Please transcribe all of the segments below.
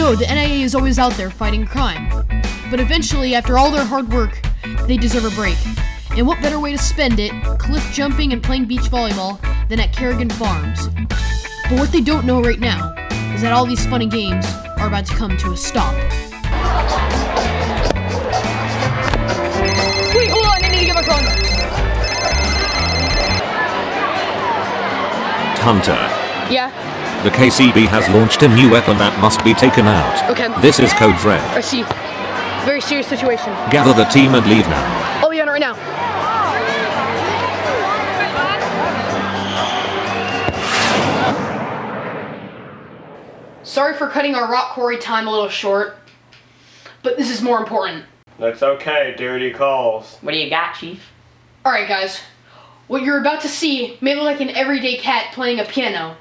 know the NIA is always out there fighting crime. But eventually, after all their hard work, they deserve a break. And what better way to spend it, cliff jumping and playing beach volleyball, than at Kerrigan Farms. But what they don't know right now is that all these fun and games are about to come to a stop. Wait, hold on, I need to get my phone. Hunter. Yeah? The KCB has launched a new weapon that must be taken out. Okay. This is Code Red. I see. Very serious situation. Gather the team and leave now. I'll be on it right now. Sorry for cutting our rock quarry time a little short, but this is more important. That's okay, duty calls. What do you got, Chief? Alright guys, what you're about to see may look like an everyday cat playing a piano,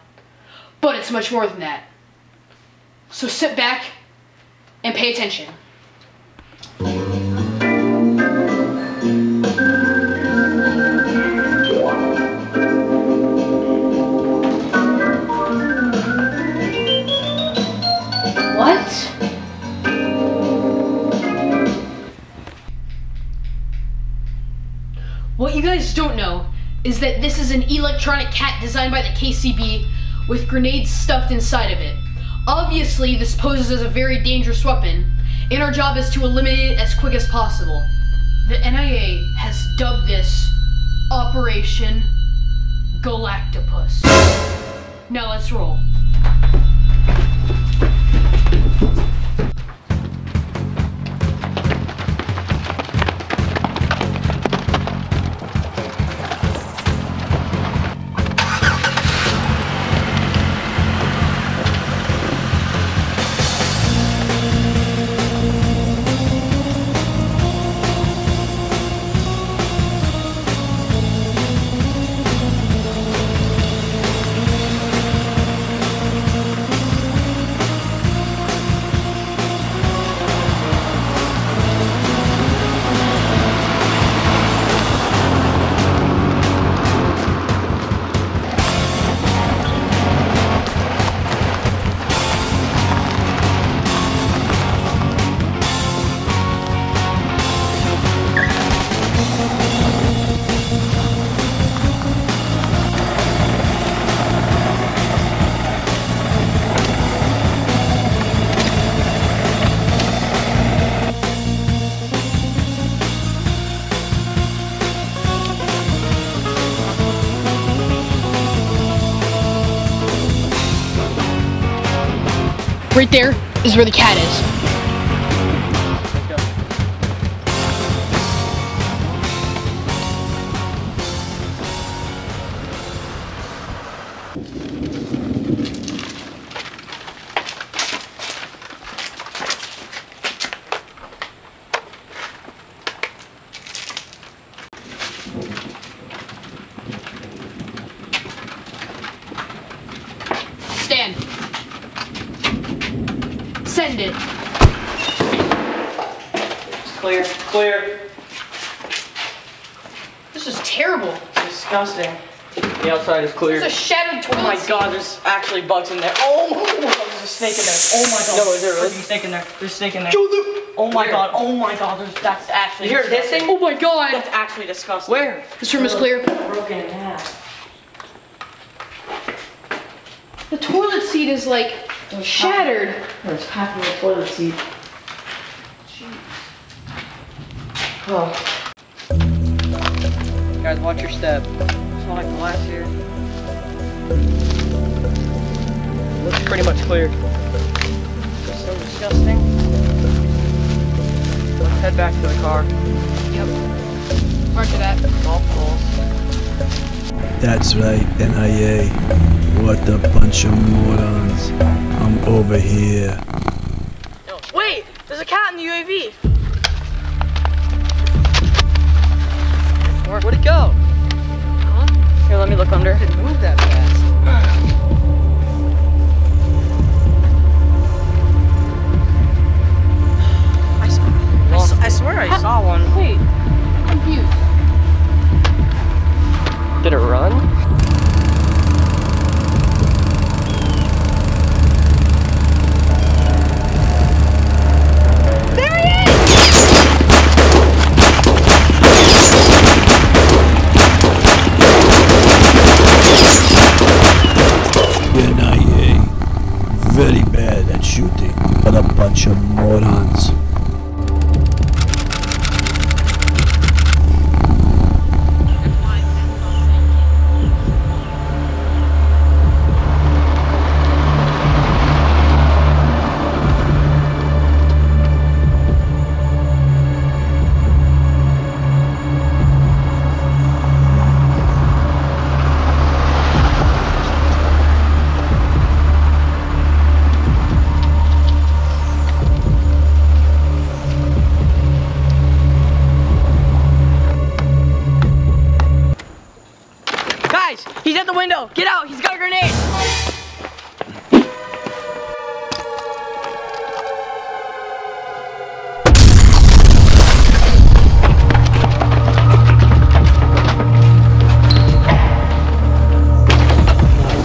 but it's much more than that. So sit back and pay attention. What? What you guys don't know is that this is an electronic cat designed by the KCB with grenades stuffed inside of it. Obviously, this poses as a very dangerous weapon, and our job is to eliminate it as quick as possible. The NIA has dubbed this Operation Galactipus. Now let's roll. Right there is where the cat is. Stand. Send it. It's clear. Clear. This is terrible. Disgusting. The outside is clear. There's a shattered toilet Oh my seat. god, there's actually bugs in there. Oh my god, there's a snake in there. Oh my god. No, is there really? There's a snake in there. There's a snake in there. Oh my god, oh my god, that's actually You hear it disgusting. hissing? Oh my god. That's actually disgusting. Where? This room is clear. Broken in half. The toilet seat is like shattered. There's half of the toilet seat. Jeez. Oh. Guys, watch your step. Smell like glass here. Looks pretty much cleared. It's so disgusting. Let's head back to the car. Yep. Roger that. Golf balls. That's right, NIA. What a bunch of morons. I'm over here. Wait! There's a cat in the UAV! Where'd it go? Huh? Here, let me look under. It didn't move that fast. I swear I saw one. Wait, I'm confused. Did it run? of morons. Guys, he's at the window. Get out. He's got a grenade.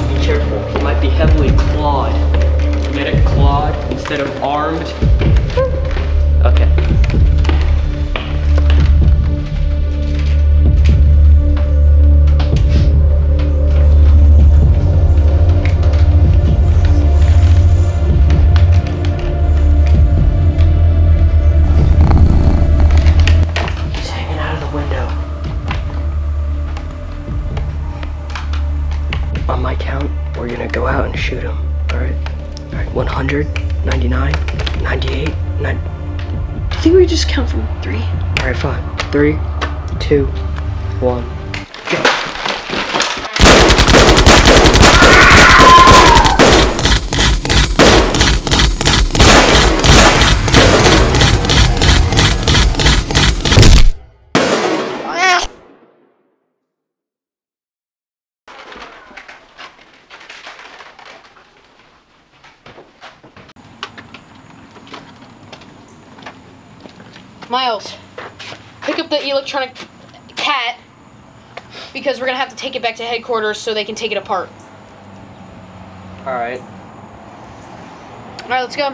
Be careful. He might be heavily clawed. Get it? Clawed instead of armed. Okay. On my count, we're gonna go out and shoot him. Alright? Alright, 100, 99, 98, 9. I think we just count from 3. Alright, fine. 3, 2, 1, go. Miles, pick up the electronic cat because we're gonna have to take it back to headquarters so they can take it apart. Alright. Alright, let's go.